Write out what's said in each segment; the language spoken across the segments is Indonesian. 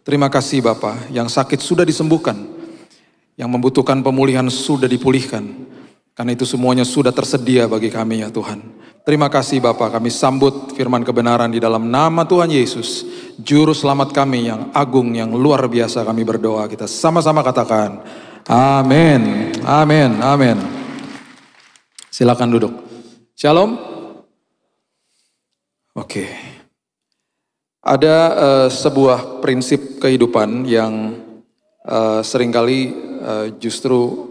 Terima kasih Bapa, yang sakit sudah disembuhkan, yang membutuhkan pemulihan sudah dipulihkan. Karena itu semuanya sudah tersedia bagi kami ya Tuhan. Terima kasih Bapa, kami sambut firman kebenaran di dalam nama Tuhan Yesus, Juru Selamat kami yang agung, yang luar biasa. Kami berdoa, kita sama-sama katakan, amin, amin, amin. Silakan duduk. Shalom. Oke. Ada sebuah prinsip kehidupan yang seringkali justru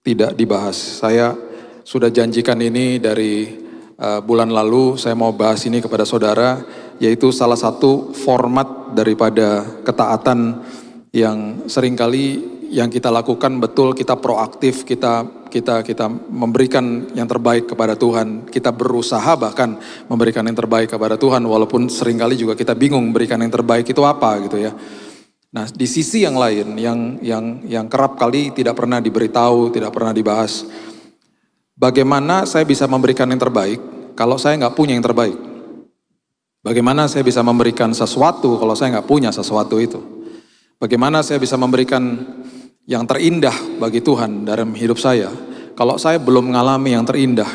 tidak dibahas. Saya sudah janjikan ini dari bulan lalu, saya mau bahas ini kepada saudara, yaitu salah satu format daripada ketaatan yang seringkali yang kita lakukan betul, kita proaktif, kita memberikan yang terbaik kepada Tuhan. Kita berusaha bahkan memberikan yang terbaik kepada Tuhan, walaupun seringkali juga kita bingung memberikan yang terbaik itu apa gitu ya. Nah, di sisi yang lain yang kerap kali tidak pernah diberitahu, tidak pernah dibahas. Bagaimana saya bisa memberikan yang terbaik kalau saya nggak punya yang terbaik? Bagaimana saya bisa memberikan sesuatu kalau saya nggak punya sesuatu itu? Bagaimana saya bisa memberikan yang terindah bagi Tuhan dalam hidup saya kalau saya belum mengalami yang terindah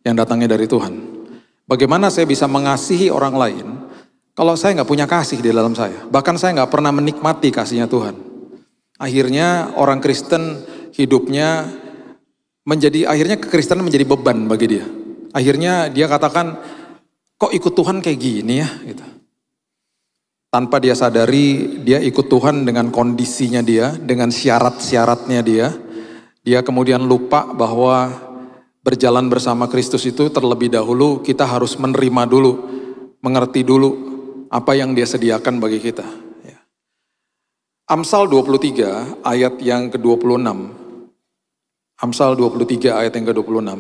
yang datangnya dari Tuhan? Bagaimana saya bisa mengasihi orang lain kalau saya nggak punya kasih di dalam saya? Bahkan saya nggak pernah menikmati kasihnya Tuhan. Akhirnya orang Kristen hidupnya akhirnya kekristenan menjadi beban bagi dia. Akhirnya dia katakan, kok ikut Tuhan kayak gini ya? Gitu. Tanpa dia sadari, dia ikut Tuhan dengan kondisinya dia, dengan syarat-syaratnya dia. Dia kemudian lupa bahwa berjalan bersama Kristus itu terlebih dahulu kita harus menerima dulu, mengerti dulu apa yang dia sediakan bagi kita. Amsal 23 ayat yang ke-26. Amsal 23 ayat yang ke-26.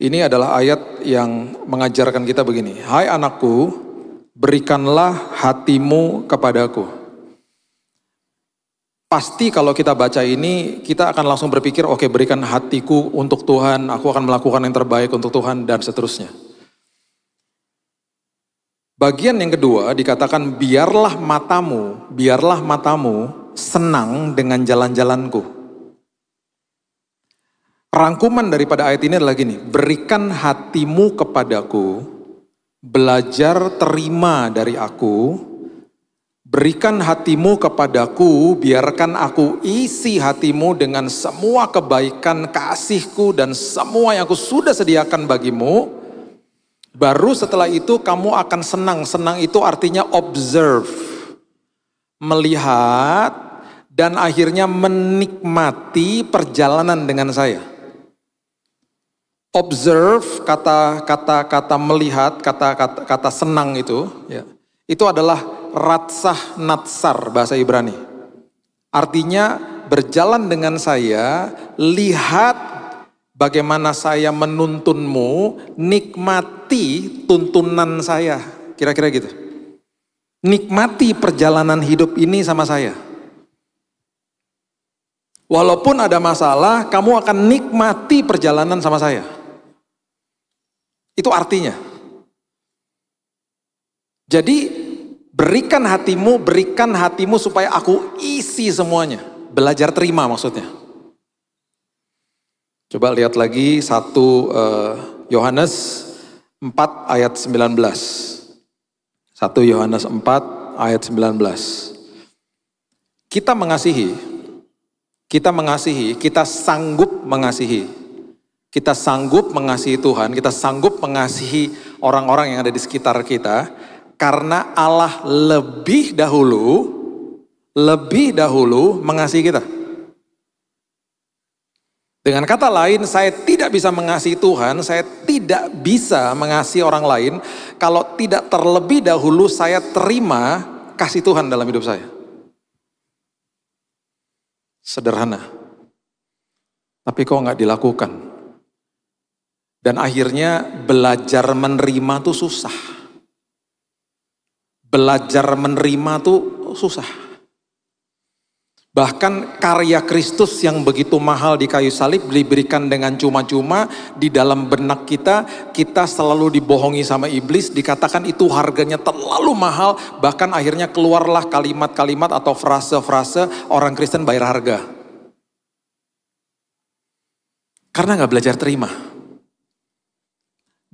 Ini adalah ayat yang mengajarkan kita begini. Hai anakku, berikanlah hatimu kepadaku. Pasti kalau kita baca ini, kita akan langsung berpikir, oke, berikan hatiku untuk Tuhan, aku akan melakukan yang terbaik untuk Tuhan, dan seterusnya. Bagian yang kedua dikatakan, biarlah matamu senang dengan jalan-jalanku. Rangkuman daripada ayat ini adalah gini, berikan hatimu kepadaku, belajar terima dari aku, berikan hatimu kepadaku, biarkan aku isi hatimu dengan semua kebaikan kasihku dan semua yang aku sudah sediakan bagimu. Baru setelah itu kamu akan senang. Senang itu artinya observe, melihat, dan akhirnya menikmati perjalanan dengan saya. Observe, kata melihat, kata senang itu, ya, itu adalah ratsah natsar bahasa Ibrani. Artinya berjalan dengan saya, lihat bagaimana saya menuntunmu, nikmati tuntunan saya. Kira-kira gitu. Nikmati perjalanan hidup ini sama saya. Walaupun ada masalah, kamu akan nikmati perjalanan sama saya. Itu artinya. Jadi berikan hatimu supaya aku isi semuanya. Belajar terima maksudnya. Coba lihat lagi 1 Yohanes 4 ayat 19. 1 Yohanes 4 ayat 19. Kita sanggup mengasihi. Kita sanggup mengasihi Tuhan, kita sanggup mengasihi orang-orang yang ada di sekitar kita, karena Allah lebih dahulu mengasihi kita. Dengan kata lain, saya tidak bisa mengasihi Tuhan, saya tidak bisa mengasihi orang lain, kalau tidak terlebih dahulu saya terima kasih Tuhan dalam hidup saya. Sederhana. Tapi kok nggak dilakukan? Dan akhirnya belajar menerima tuh susah. Belajar menerima tuh susah. Bahkan karya Kristus yang begitu mahal di kayu salib diberikan dengan cuma-cuma. Di dalam benak kita, kita selalu dibohongi sama iblis, dikatakan itu harganya terlalu mahal. Bahkan akhirnya keluarlah kalimat-kalimat atau frase-frase orang Kristen bayar harga. Karena gak belajar terima.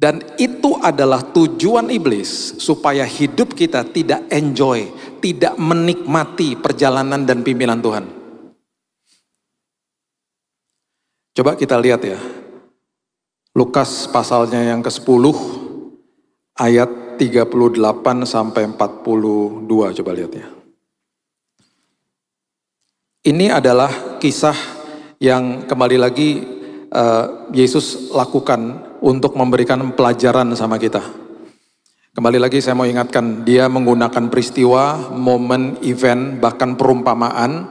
Dan itu adalah tujuan iblis, supaya hidup kita tidak enjoy, tidak menikmati perjalanan dan pimpinan Tuhan. Coba kita lihat ya, Lukas pasalnya yang ke-10, ayat 38 sampai 42, coba lihat ya. Ini adalah kisah yang kembali lagi Yesus lakukan untuk memberikan pelajaran sama kita. Kembali lagi saya mau ingatkan, dia menggunakan peristiwa, momen, event, bahkan perumpamaan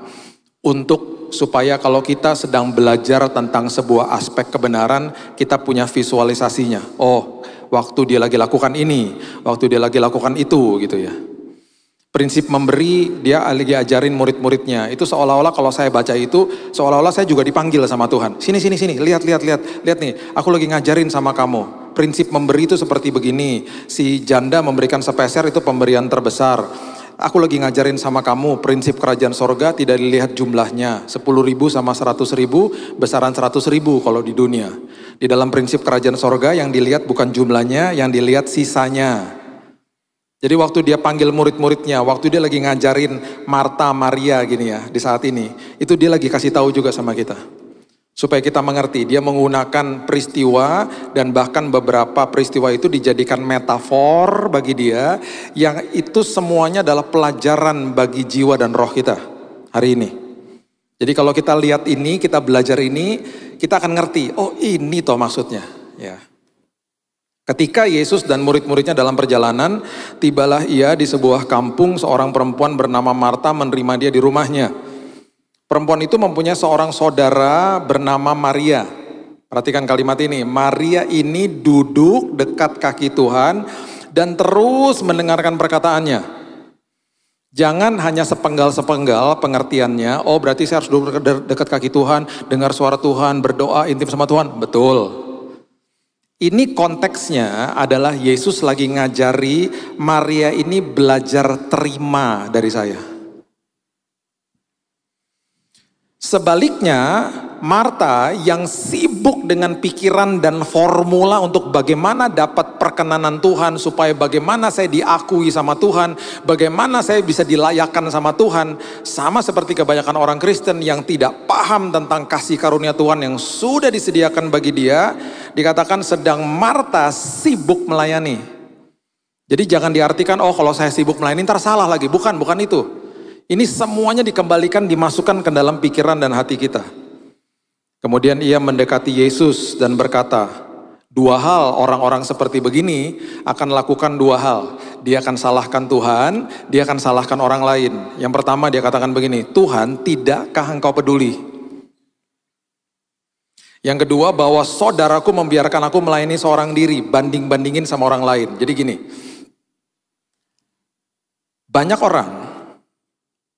untuk supaya kalau kita sedang belajar tentang sebuah aspek kebenaran, kita punya visualisasinya. Oh, waktu dia lagi lakukan ini, waktu dia lagi lakukan itu gitu ya. Prinsip memberi, dia lagi ajarin murid-muridnya. Itu seolah-olah kalau saya baca itu, seolah-olah saya juga dipanggil sama Tuhan. Sini, lihat nih, aku lagi ngajarin sama kamu. Prinsip memberi itu seperti begini. Si janda memberikan sepeser, itu pemberian terbesar. Aku lagi ngajarin sama kamu, prinsip kerajaan sorga tidak dilihat jumlahnya. 10.000 sama 100.000, besaran 100.000 kalau di dunia. Di dalam prinsip kerajaan sorga yang dilihat bukan jumlahnya, yang dilihat sisanya. Jadi waktu dia panggil murid-muridnya, waktu dia lagi ngajarin Marta, Maria gini ya, di saat ini, itu dia lagi kasih tahu juga sama kita. Supaya kita mengerti, dia menggunakan peristiwa dan bahkan beberapa peristiwa itu dijadikan metafor bagi dia, yang itu semuanya adalah pelajaran bagi jiwa dan roh kita hari ini. Jadi kalau kita lihat ini, kita belajar ini, kita akan ngerti, oh ini toh maksudnya. Ya. Ketika Yesus dan murid-muridnya dalam perjalanan, tibalah ia di sebuah kampung, seorang perempuan bernama Marta menerima dia di rumahnya. Perempuan itu mempunyai seorang saudara bernama Maria. Perhatikan kalimat ini, Maria ini duduk dekat kaki Tuhan dan terus mendengarkan perkataannya. Jangan hanya sepenggal-sepenggal pengertiannya, oh berarti saya harus duduk dekat kaki Tuhan, dengar suara Tuhan, berdoa intim sama Tuhan. Betul. Ini konteksnya adalah Yesus lagi ngajari Maria ini belajar terima dari saya. Sebaliknya, Marta yang sibuk dengan pikiran dan formula untuk bagaimana dapat perkenanan Tuhan, supaya bagaimana saya diakui sama Tuhan, bagaimana saya bisa dilayakkan sama Tuhan, sama seperti kebanyakan orang Kristen yang tidak paham tentang kasih karunia Tuhan yang sudah disediakan bagi dia, dikatakan sedang Marta sibuk melayani. Jadi jangan diartikan, oh kalau saya sibuk melayani ntar salah lagi, bukan itu. Ini semuanya dikembalikan, dimasukkan ke dalam pikiran dan hati kita. Kemudian ia mendekati Yesus dan berkata, dua hal orang-orang seperti begini akan lakukan dua hal. Dia akan salahkan Tuhan, dia akan salahkan orang lain. Yang pertama dia katakan begini, Tuhan tidakkah engkau peduli? Yang kedua, bahwa saudaraku membiarkan aku melayani seorang diri, banding-bandingin sama orang lain. Jadi gini, banyak orang,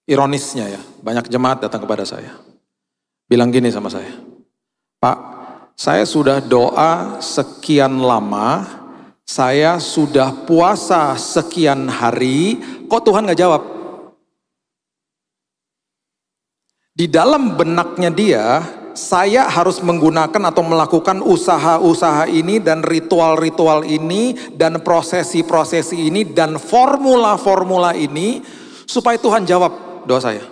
ironisnya ya, banyak jemaat datang kepada saya. Bilang gini sama saya, Pak, saya sudah doa sekian lama, saya sudah puasa sekian hari, kok Tuhan gak jawab? Di dalam benaknya dia, saya harus menggunakan atau melakukan usaha-usaha ini dan ritual-ritual ini dan prosesi-prosesi ini dan formula-formula ini supaya Tuhan jawab doa saya.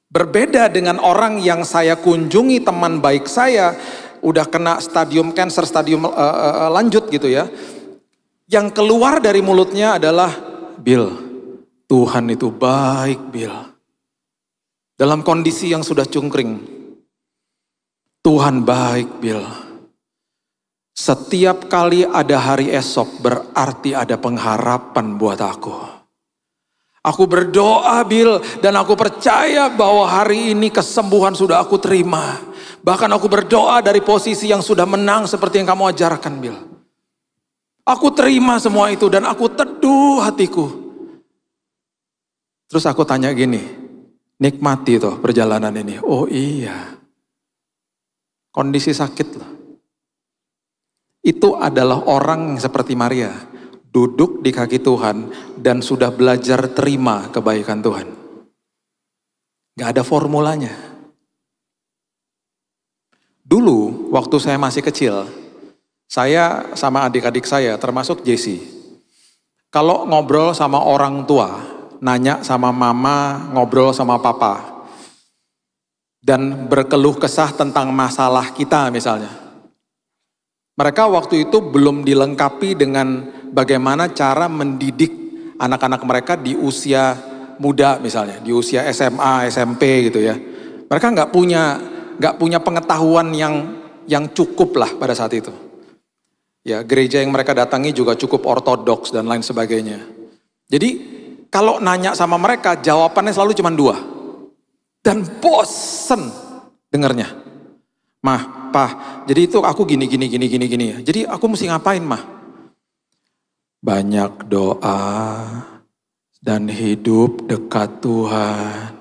Berbeda dengan orang yang saya kunjungi, teman baik saya, udah kena stadium cancer, stadium lanjut gitu ya. Yang keluar dari mulutnya adalah, Bill, Tuhan itu baik, Bill. Dalam kondisi yang sudah cungkring, Tuhan baik, Bill. Setiap kali ada hari esok berarti ada pengharapan buat aku. Aku berdoa, Bill, dan aku percaya bahwa hari ini kesembuhan sudah aku terima. Bahkan aku berdoa dari posisi yang sudah menang seperti yang kamu ajarkan, Bill. Aku terima semua itu dan aku teduh hatiku. Terus aku tanya gini, nikmati toh perjalanan ini. Oh iya, kondisi sakit loh. Itu adalah orang yang seperti Maria, duduk di kaki Tuhan dan sudah belajar terima kebaikan Tuhan. Gak ada formulanya. Dulu waktu saya masih kecil, saya sama adik-adik saya termasuk Jesse, kalau ngobrol sama orang tua, nanya sama mama, ngobrol sama papa, dan berkeluh kesah tentang masalah kita misalnya. Mereka waktu itu belum dilengkapi dengan bagaimana cara mendidik anak-anak mereka di usia muda misalnya, di usia SMA, SMP gitu ya. Mereka nggak punya pengetahuan yang cukup lah pada saat itu. Ya, gereja yang mereka datangi juga cukup ortodoks dan lain sebagainya. Jadi kalau nanya sama mereka, jawabannya selalu cuma dua. Dan bosen dengernya. Mah, Pah, jadi itu aku gini. Jadi aku mesti ngapain, Mah? Banyak doa dan hidup dekat Tuhan.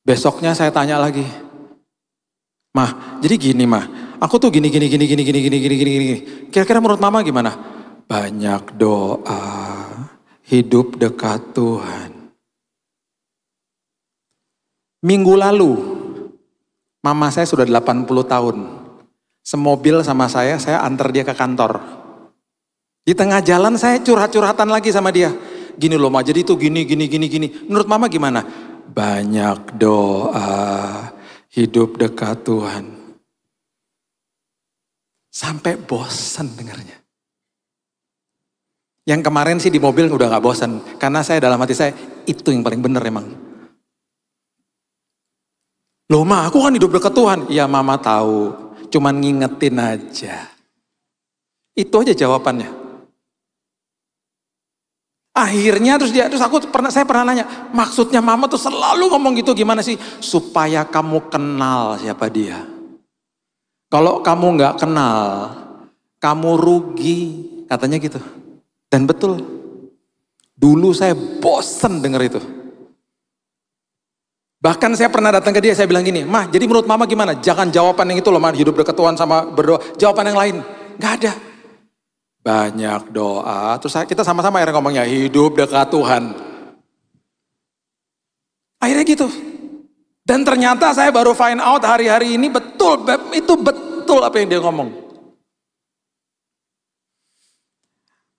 Besoknya saya tanya lagi. Mah, jadi gini, Mah. Aku tuh gini. Kira-kira menurut Mama gimana? Banyak doa, hidup dekat Tuhan. Minggu lalu, mama saya sudah 80 tahun. Semobil sama saya antar dia ke kantor. Di tengah jalan saya curhat-curhatan lagi sama dia. Gini loh Ma, jadi itu gini. Menurut mama gimana? Banyak doa, hidup dekat Tuhan. Sampai bosan dengarnya. Yang kemarin sih di mobil udah gak bosan. Karena saya dalam hati saya, itu yang paling benar emang. Loh Ma, aku kan hidup dekat Tuhan. Ya Mama tahu, cuman ngingetin aja. Itu aja jawabannya. Akhirnya saya pernah nanya, maksudnya Mama tuh selalu ngomong gitu gimana sih? Supaya kamu kenal siapa dia. Kalau kamu gak kenal, kamu rugi, katanya gitu. Dan betul, dulu saya bosen denger itu. Bahkan saya pernah datang ke dia, saya bilang gini, Mah, jadi menurut Mama gimana? Jangan jawaban yang itu loh, Mah, hidup dekat Tuhan sama berdoa. Jawaban yang lain, gak ada. Banyak doa, terus kita sama-sama akhirnya ngomongnya, hidup dekat Tuhan. Akhirnya gitu. Dan ternyata saya baru find out hari-hari ini itu betul apa yang dia ngomong.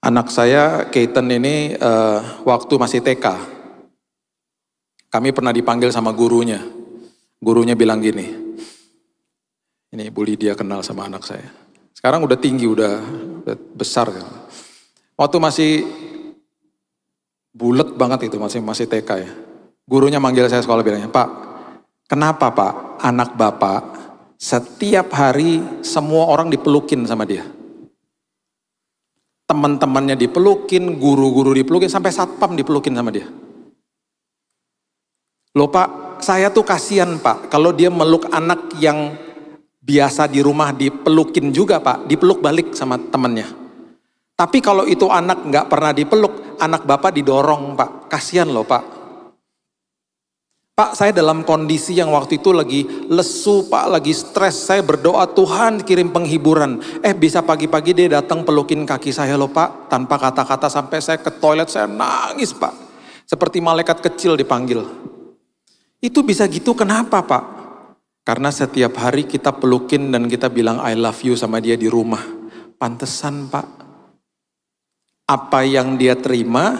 Anak saya, Keaton ini waktu masih TK. Kami pernah dipanggil sama gurunya. Gurunya bilang gini, ini Bu Lydia kenal sama anak saya. Sekarang udah tinggi, udah besar kan. Waktu masih bulet banget itu, masih TK ya. Gurunya manggil saya sekolah bilangnya, Pak, kenapa Pak anak Bapak setiap hari semua orang dipelukin sama dia? Teman-temannya dipelukin, guru-guru dipelukin, sampai satpam dipelukin sama dia. Loh Pak, saya tuh kasihan Pak, kalau dia meluk anak yang biasa di rumah dipelukin juga Pak, dipeluk balik sama temannya. Tapi kalau itu anak nggak pernah dipeluk, anak Bapak didorong Pak, kasihan loh Pak. Pak, saya dalam kondisi yang waktu itu lagi lesu Pak, lagi stres, saya berdoa Tuhan kirim penghiburan. Bisa pagi-pagi dia datang pelukin kaki saya loh Pak, tanpa kata-kata sampai saya ke toilet, saya nangis Pak. Seperti malaikat kecil dipanggil. Itu bisa gitu kenapa Pak? Karena setiap hari kita pelukin dan kita bilang I love you sama dia di rumah. Pantesan Pak. Apa yang dia terima,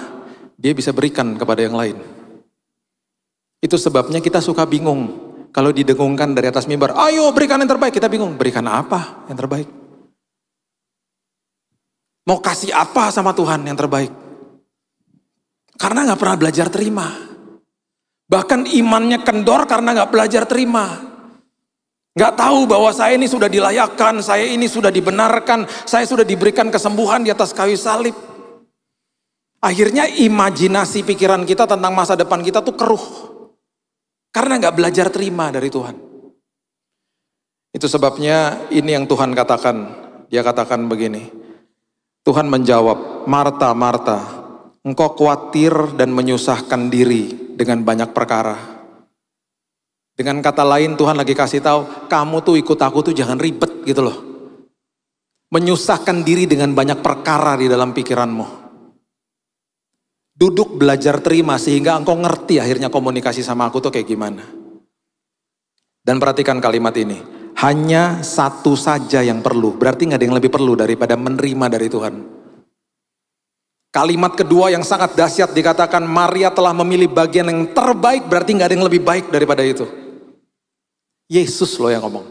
dia bisa berikan kepada yang lain. Itu sebabnya kita suka bingung. Kalau didengungkan dari atas mimbar, ayo berikan yang terbaik. Kita bingung, berikan apa yang terbaik? Mau kasih apa sama Tuhan yang terbaik? Karena gak pernah belajar terima. Bahkan imannya kendor karena gak belajar terima. Gak tahu bahwa saya ini sudah dilayakkan, saya ini sudah dibenarkan, saya sudah diberikan kesembuhan di atas kayu salib. Akhirnya imajinasi pikiran kita tentang masa depan kita tuh keruh. Karena gak belajar terima dari Tuhan. Itu sebabnya ini yang Tuhan katakan. Dia katakan begini. Tuhan menjawab, Marta, Marta, engkau khawatir dan menyusahkan diri dengan banyak perkara. Dengan kata lain Tuhan lagi kasih tahu, kamu tuh ikut aku tuh jangan ribet gitu loh. Menyusahkan diri dengan banyak perkara di dalam pikiranmu. Duduk belajar terima sehingga engkau ngerti akhirnya komunikasi sama aku tuh kayak gimana. Dan perhatikan kalimat ini, hanya satu saja yang perlu, berarti gak ada yang lebih perlu daripada menerima dari Tuhan. Kalimat kedua yang sangat dahsyat dikatakan Maria telah memilih bagian yang terbaik, berarti gak ada yang lebih baik daripada itu. Yesus loh yang ngomong.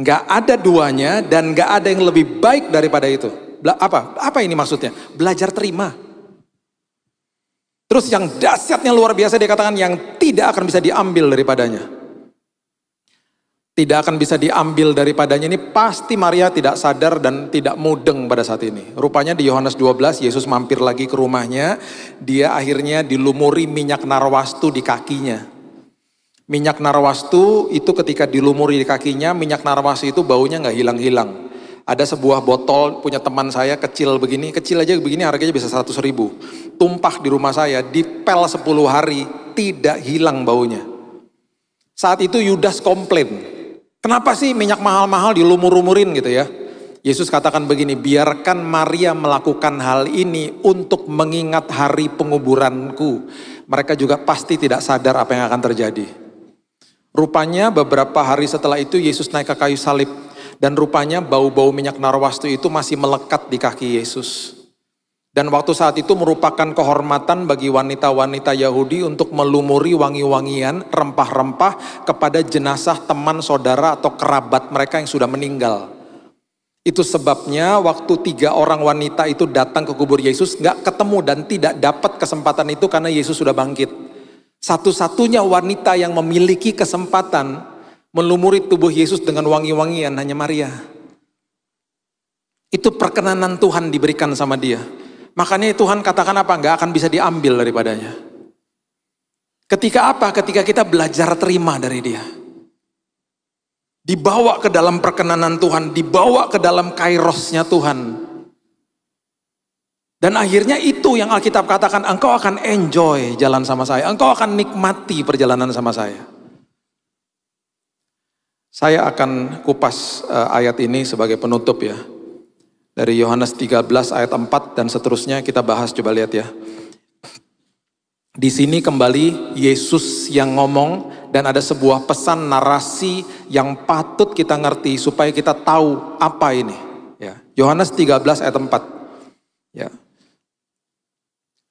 Gak ada duanya dan gak ada yang lebih baik daripada itu. Apa ini maksudnya? Belajar terima. Terus yang dahsyatnya luar biasa dikatakan yang tidak akan bisa diambil daripadanya. Tidak akan bisa diambil daripadanya ini pasti Maria tidak sadar dan tidak mudeng pada saat ini. Rupanya di Yohanes 12 Yesus mampir lagi ke rumahnya. Dia akhirnya dilumuri minyak narwastu di kakinya. Minyak narwastu itu ketika dilumuri di kakinya, minyak narwastu itu baunya gak hilang-hilang. Ada sebuah botol punya teman saya kecil begini, kecil aja begini harganya bisa 100 ribu. Tumpah di rumah saya, dipel 10 hari, tidak hilang baunya. Saat itu Yudas komplain. Kenapa sih minyak mahal-mahal dilumur-lumurin gitu ya? Yesus katakan begini, biarkan Maria melakukan hal ini untuk mengingat hari penguburanku. Mereka juga pasti tidak sadar apa yang akan terjadi. Rupanya beberapa hari setelah itu Yesus naik ke kayu salib. Dan rupanya bau-bau minyak narwastu itu masih melekat di kaki Yesus. Dan waktu saat itu merupakan kehormatan bagi wanita-wanita Yahudi untuk melumuri wangi-wangian, rempah-rempah kepada jenazah teman, saudara atau kerabat mereka yang sudah meninggal. Itu sebabnya waktu 3 orang wanita itu datang ke kubur Yesus gak ketemu dan tidak dapat kesempatan itu karena Yesus sudah bangkit. Satu-satunya wanita yang memiliki kesempatan melumuri tubuh Yesus dengan wangi-wangian hanya Maria. Itu perkenanan Tuhan diberikan sama dia. Makanya Tuhan katakan apa? Gak akan bisa diambil daripadanya. Ketika apa? Ketika kita belajar terima dari dia. Dibawa ke dalam perkenanan Tuhan, dibawa ke dalam kairosnya Tuhan. Dan akhirnya itu yang Alkitab katakan, engkau akan enjoy jalan sama saya. Engkau akan nikmati perjalanan sama saya. Saya akan kupas ayat ini sebagai penutup ya. Dari Yohanes 13 ayat 4 dan seterusnya kita bahas, coba lihat ya. Di sini kembali Yesus yang ngomong dan ada sebuah pesan narasi yang patut kita ngerti supaya kita tahu apa ini. Ya, Yohanes 13 ayat 4. Ya.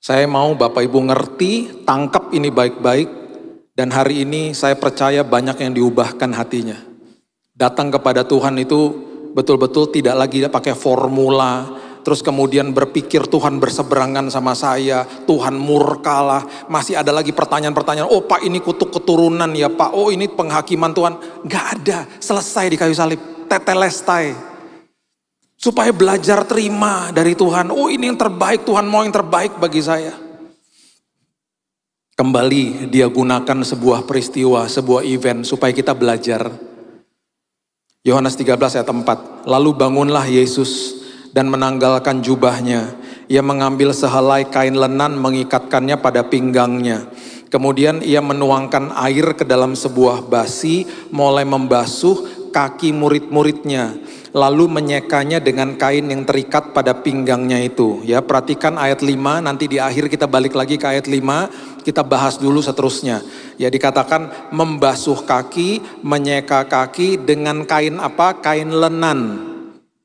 Saya mau Bapak Ibu ngerti, tangkap ini baik-baik dan hari ini saya percaya banyak yang diubahkan hatinya. Datang kepada Tuhan itu betul-betul tidak lagi pakai formula, terus kemudian berpikir Tuhan berseberangan sama saya, Tuhan murkalah, masih ada lagi pertanyaan-pertanyaan, oh Pak ini kutuk keturunan ya Pak, oh ini penghakiman Tuhan. Gak ada, selesai di kayu salib, tetelestai. Supaya belajar terima dari Tuhan, oh ini yang terbaik, Tuhan mau yang terbaik bagi saya. Kembali dia gunakan sebuah peristiwa, sebuah event supaya kita belajar. Yohanes 13 ayat 4. Lalu bangunlah Yesus dan menanggalkan jubahnya. Ia mengambil sehelai kain lenan mengikatkannya pada pinggangnya. Kemudian ia menuangkan air ke dalam sebuah basi, mulai membasuh kaki murid-muridnya. Lalu menyekanya dengan kain yang terikat pada pinggangnya itu. Ya, perhatikan ayat 5, nanti di akhir kita balik lagi ke ayat 5, kita bahas dulu seterusnya. Ya, dikatakan membasuh kaki, menyeka kaki dengan kain apa? Kain lenan.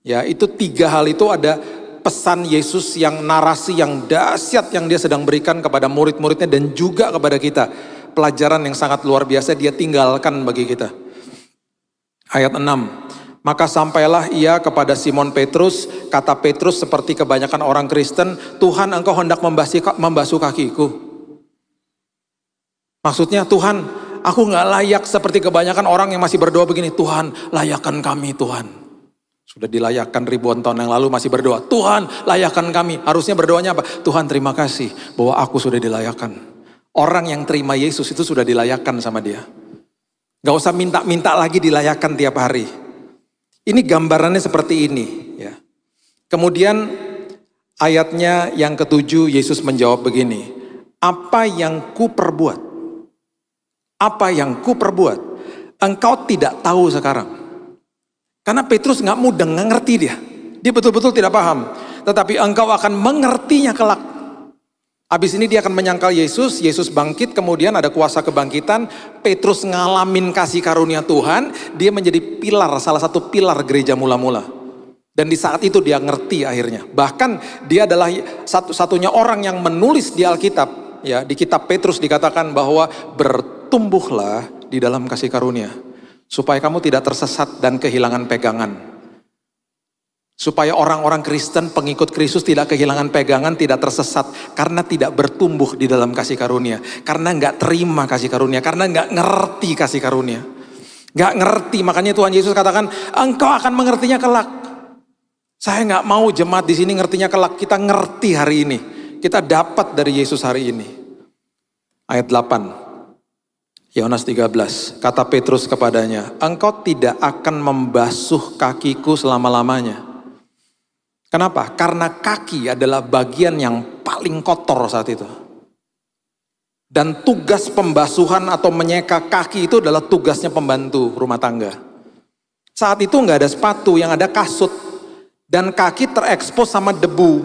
Ya, itu 3 hal itu ada pesan Yesus yang narasi yang dahsyat yang dia sedang berikan kepada murid-muridnya dan juga kepada kita. Pelajaran yang sangat luar biasa dia tinggalkan bagi kita. Ayat 6. Maka sampailah ia kepada Simon Petrus, kata Petrus seperti kebanyakan orang Kristen, Tuhan engkau hendak membasuh kakiku. Maksudnya Tuhan, aku gak layak seperti kebanyakan orang yang masih berdoa begini, Tuhan layakkan kami Tuhan. Sudah dilayakkan ribuan tahun yang lalu masih berdoa, Tuhan layakkan kami. Harusnya berdoanya apa? Tuhan terima kasih bahwa aku sudah dilayakkan. Orang yang terima Yesus itu sudah dilayakkan sama dia. Gak usah minta-minta lagi dilayakkan tiap hari. Ini gambarannya seperti ini ya. Kemudian Ayatnya yang ketujuh, Yesus menjawab begini, apa yang ku perbuat? Apa yang ku perbuat? Engkau tidak tahu sekarang. Karena Petrus nggak mudeng, nggak ngerti dia. Dia betul-betul tidak paham. Tetapi engkau akan mengertinya kelak. Habis ini dia akan menyangkal Yesus, Yesus bangkit, kemudian ada kuasa kebangkitan, Petrus ngalamin kasih karunia Tuhan, dia menjadi pilar, salah satu pilar gereja mula-mula. Dan di saat itu dia ngerti akhirnya. Bahkan dia adalah satu-satunya orang yang menulis di Alkitab, ya, di kitab Petrus dikatakan bahwa bertumbuhlah di dalam kasih karunia, supaya kamu tidak tersesat dan kehilangan pegangan. Supaya orang-orang Kristen, pengikut Kristus tidak kehilangan pegangan, tidak tersesat. Karena tidak bertumbuh di dalam kasih karunia. Karena nggak terima kasih karunia. Karena nggak ngerti kasih karunia. Nggak ngerti, makanya Tuhan Yesus katakan, engkau akan mengertinya kelak. Saya nggak mau jemaat di sini ngertinya kelak. Kita ngerti hari ini. Kita dapat dari Yesus hari ini. Ayat 8. Yohanes 13. Kata Petrus kepadanya, engkau tidak akan membasuh kakiku selama-lamanya. Kenapa? Karena kaki adalah bagian yang paling kotor saat itu. Dan tugas pembasuhan atau menyeka kaki itu adalah tugasnya pembantu rumah tangga. Saat itu nggak ada sepatu, yang ada kasut. Dan kaki terekspos sama debu.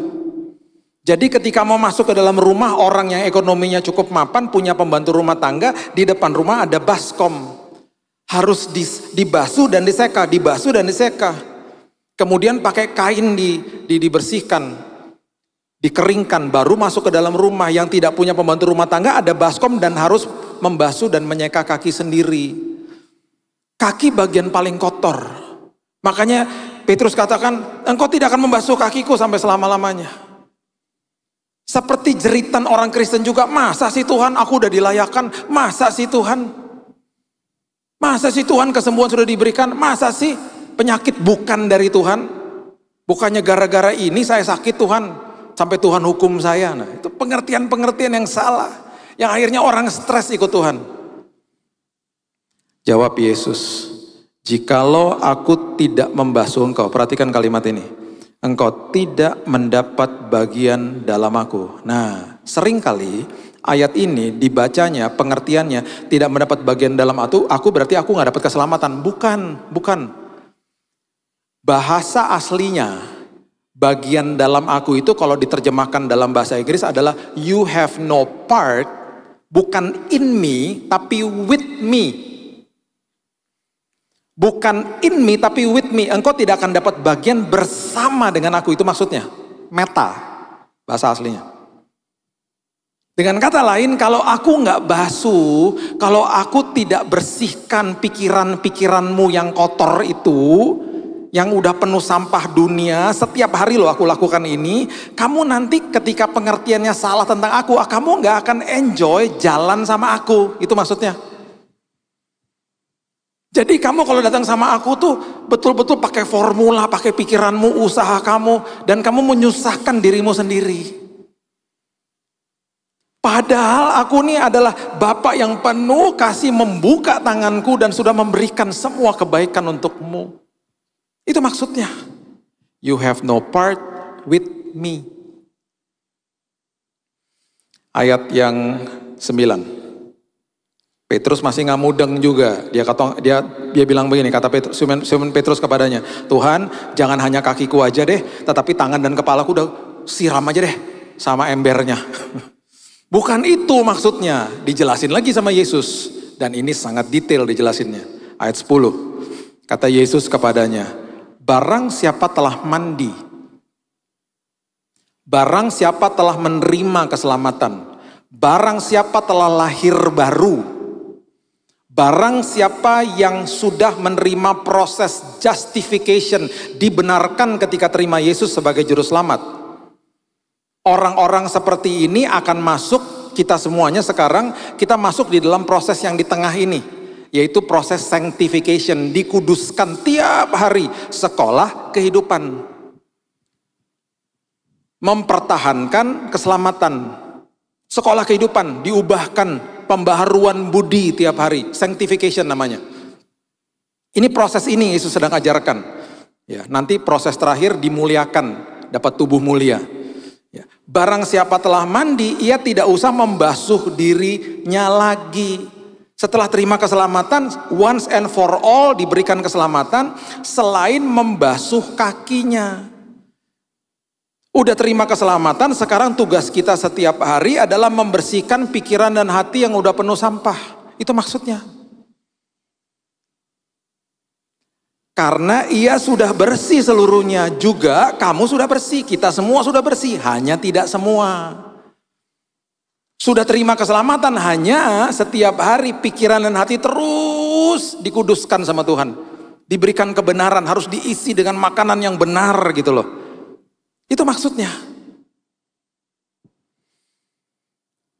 Jadi ketika mau masuk ke dalam rumah, orang yang ekonominya cukup mapan, punya pembantu rumah tangga, di depan rumah ada baskom. Harus dibasuh dan diseka, dibasuh dan diseka. Kemudian pakai kain dibersihkan, dikeringkan, baru masuk ke dalam rumah. Yang tidak punya pembantu rumah tangga ada baskom dan harus membasuh dan menyeka kaki sendiri. Kaki bagian paling kotor. Makanya Petrus katakan, engkau tidak akan membasuh kakiku sampai selama-lamanya. Seperti jeritan orang Kristen juga, masa sih Tuhan aku udah dilayakkan, masa sih Tuhan? Masa sih Tuhan kesembuhan sudah diberikan, masa sih? Penyakit bukan dari Tuhan. Bukannya gara-gara ini saya sakit Tuhan, sampai Tuhan hukum saya. Nah, itu pengertian-pengertian yang salah, yang akhirnya orang stres ikut Tuhan. Jawab Yesus, jikalau aku tidak membasuh engkau, perhatikan kalimat ini, engkau tidak mendapat bagian dalam aku. Nah, seringkali ayat ini dibacanya, pengertiannya tidak mendapat bagian dalam aku berarti aku gak dapat keselamatan. Bukan. Bahasa aslinya, bagian dalam aku itu kalau diterjemahkan dalam bahasa Inggris adalah you have no part, bukan in me, tapi with me. Bukan in me, tapi with me. Engkau tidak akan dapat bagian bersama dengan aku, itu maksudnya. Meta, bahasa aslinya. Dengan kata lain, kalau aku nggak basuh, kalau aku tidak bersihkan pikiran-pikiranmu yang kotor itu, yang udah penuh sampah dunia, setiap hari loh aku lakukan ini, kamu nanti ketika pengertiannya salah tentang aku, kamu nggak akan enjoy jalan sama aku, itu maksudnya. Jadi kamu kalau datang sama aku tuh betul-betul pakai formula, pakai pikiranmu, usaha kamu, dan kamu menyusahkan dirimu sendiri. Padahal aku ini adalah Bapa yang penuh kasih, membuka tanganku dan sudah memberikan semua kebaikan untukmu. Itu maksudnya. You have no part with me. Ayat yang 9. Petrus masih nggak mudeng juga. Dia bilang begini, kata Simon Petrus kepadanya, Tuhan, jangan hanya kakiku aja deh, tetapi tangan dan kepalaku udah siram aja deh sama embernya. Bukan itu maksudnya. Dijelasin lagi sama Yesus. Dan ini sangat detail dijelasinnya. Ayat 10. Kata Yesus kepadanya, barang siapa telah mandi, barang siapa telah menerima keselamatan, barang siapa telah lahir baru, barang siapa yang sudah menerima proses justification, dibenarkan ketika terima Yesus sebagai juru selamat. Orang-orang seperti ini akan masuk, kita semuanya sekarang, kita masuk di dalam proses yang di tengah ini. Yaitu proses sanctification, dikuduskan tiap hari, sekolah kehidupan. Mempertahankan keselamatan. Sekolah kehidupan, diubahkan, pembaharuan budi tiap hari, sanctification namanya. Ini proses ini Yesus sedang ajarkan. Ya, nanti proses terakhir dimuliakan, dapat tubuh mulia. Barang siapa telah mandi, ia tidak usah membasuh dirinya lagi. Setelah terima keselamatan, once and for all diberikan keselamatan, selain membasuh kakinya. Udah terima keselamatan, sekarang tugas kita setiap hari adalah membersihkan pikiran dan hati yang udah penuh sampah. Itu maksudnya. Karena ia sudah bersih seluruhnya, juga kamu sudah bersih, kita semua sudah bersih, hanya tidak semua. Sudah terima keselamatan, hanya setiap hari pikiran dan hati terus dikuduskan sama Tuhan. Diberikan kebenaran, harus diisi dengan makanan yang benar gitu loh. Itu maksudnya.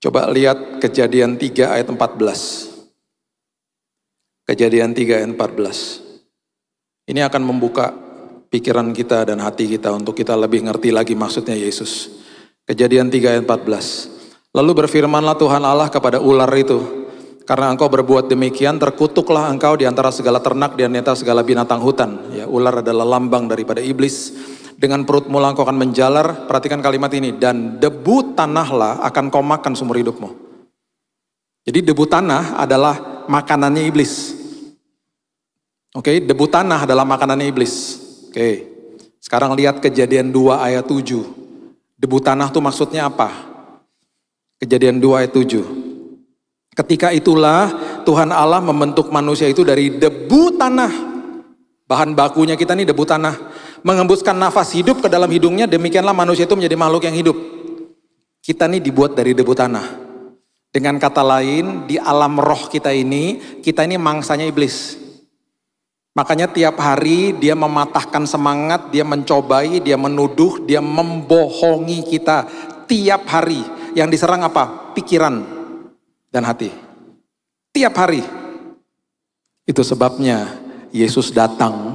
Coba lihat Kejadian 3 ayat 14. Kejadian 3 ayat 14. Ini akan membuka pikiran kita dan hati kita untuk kita lebih ngerti lagi maksudnya Yesus. Kejadian 3 ayat 14. Lalu berfirmanlah Tuhan Allah kepada ular itu, karena engkau berbuat demikian, terkutuklah engkau di antara segala ternak, di antara segala binatang hutan. Ya, ular adalah lambang daripada iblis. Dengan perutmu engkau akan menjalar, perhatikan kalimat ini, dan debu tanahlah akan kau makan seumur hidupmu. Jadi debu tanah adalah makanannya iblis. Oke, debu tanah adalah makanannya iblis. Oke, sekarang lihat Kejadian 2 ayat 7. Debu tanah itu maksudnya apa? Kejadian 2 ayat 7. Ketika itulah Tuhan Allah membentuk manusia itu dari debu tanah. Bahan bakunya kita nih debu tanah. Mengembuskan nafas hidup ke dalam hidungnya, demikianlah manusia itu menjadi makhluk yang hidup. Kita nih dibuat dari debu tanah. Dengan kata lain, di alam roh kita ini mangsanya iblis. Makanya tiap hari dia mematahkan semangat, dia mencobai, dia menuduh, dia membohongi kita. Tiap hari yang diserang apa? Pikiran dan hati. Tiap hari. Itu sebabnya Yesus datang,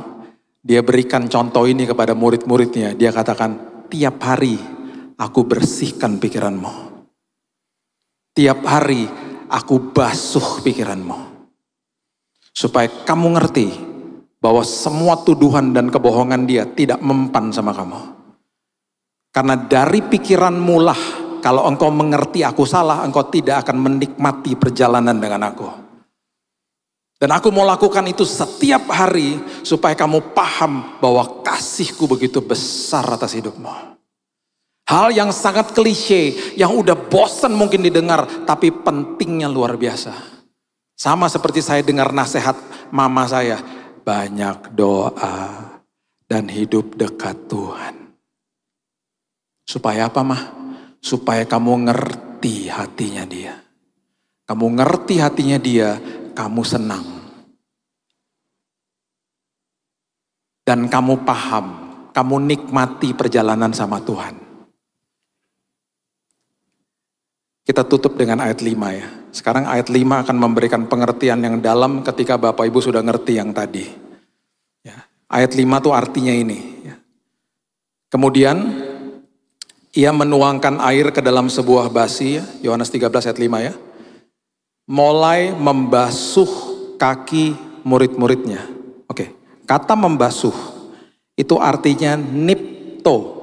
dia berikan contoh ini kepada murid-muridnya. Dia katakan, tiap hari aku bersihkan pikiranmu. Tiap hari aku basuh pikiranmu. Supaya kamu ngerti bahwa semua tuduhan dan kebohongan dia tidak mempan sama kamu. Karena dari pikiranmu lah, kalau engkau mengerti aku salah, engkau tidak akan menikmati perjalanan dengan aku. Dan aku mau lakukan itu setiap hari, supaya kamu paham bahwa kasihku begitu besar atas hidupmu. Hal yang sangat klise, yang udah bosan mungkin didengar, tapi pentingnya luar biasa. Sama seperti saya dengar nasihat mama saya, banyak doa dan hidup dekat Tuhan. Supaya apa mah? Supaya kamu ngerti hatinya dia. Kamu ngerti hatinya dia, kamu senang. Dan kamu paham, kamu nikmati perjalanan sama Tuhan. Kita tutup dengan ayat 5 ya. Sekarang ayat 5 akan memberikan pengertian yang dalam ketika Bapak Ibu sudah ngerti yang tadi. Ya. Ayat 5 itu artinya ini. Ya. Kemudian ia menuangkan air ke dalam sebuah basi, ya. Yohanes 13 ayat 5 ya. Mulai membasuh kaki murid-muridnya. Oke, kata membasuh itu artinya nipto.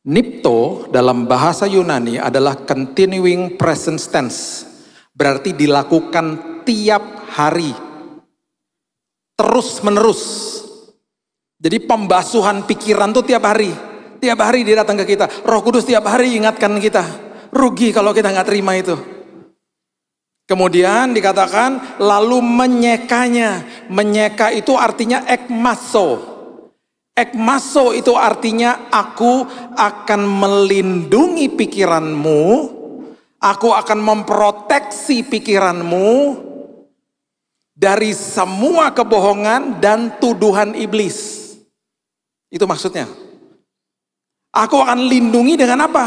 Nipto dalam bahasa Yunani adalah continuing present tense. Berarti dilakukan tiap hari. Terus menerus. Jadi pembasuhan pikiran tuh tiap hari. Tiap hari dia datang ke kita. Roh Kudus tiap hari ingatkan kita. Rugi kalau kita nggak terima itu. Kemudian dikatakan lalu menyekanya. Menyeka itu artinya ekmaso. Ekmaso itu artinya aku akan melindungi pikiranmu, aku akan memproteksi pikiranmu dari semua kebohongan dan tuduhan iblis. Itu maksudnya. Aku akan lindungi dengan apa?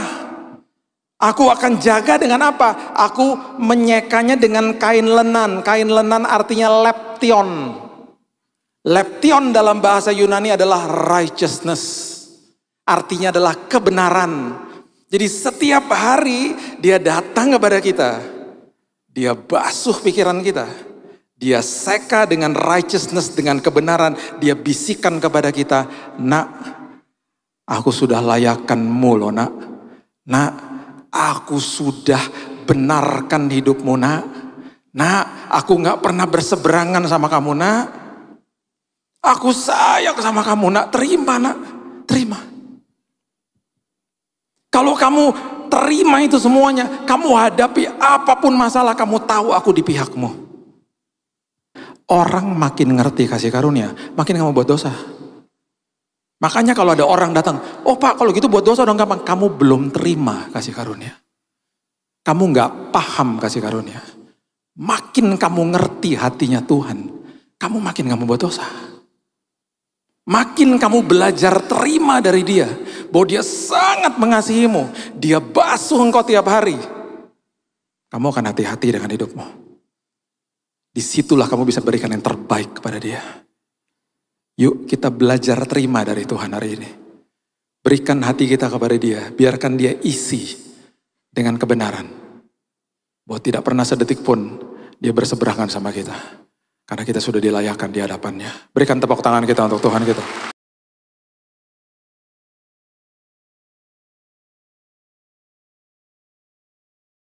Aku akan jaga dengan apa? Aku menyekanya dengan kain lenan. Kain lenan artinya leption. Leption dalam bahasa Yunani adalah righteousness. Artinya adalah kebenaran. Jadi setiap hari dia datang kepada kita. Dia basuh pikiran kita. Dia seka dengan righteousness, dengan kebenaran. Dia bisikan kepada kita, nak, Aku sudah layakkanmu loh nak. Nak, aku sudah benarkan hidupmu nak. Nak, aku gak pernah berseberangan sama kamu nak. Aku sayang sama kamu nak. Terima nak, terima. Kalau kamu terima itu semuanya, kamu hadapi apapun masalah, kamu tahu aku di pihakmu. Orang makin ngerti kasih karunia, makin kamu buat dosa. Makanya kalau ada orang datang, oh Pak kalau gitu buat dosa dong gampang. Kamu belum terima kasih karunia. Kamu gak paham kasih karunia. Makin kamu ngerti hatinya Tuhan, kamu makin kamu buat dosa. Makin kamu belajar terima dari dia, bahwa dia sangat mengasihimu, dia basuh engkau tiap hari. Kamu akan hati-hati dengan hidupmu. Disitulah kamu bisa berikan yang terbaik kepada dia. Yuk kita belajar terima dari Tuhan hari ini. Berikan hati kita kepada dia, biarkan dia isi dengan kebenaran. Bahwa tidak pernah sedetik pun dia berseberangan sama kita. Karena kita sudah dilayakkan di hadapannya. Berikan tepuk tangan kita untuk Tuhan kita.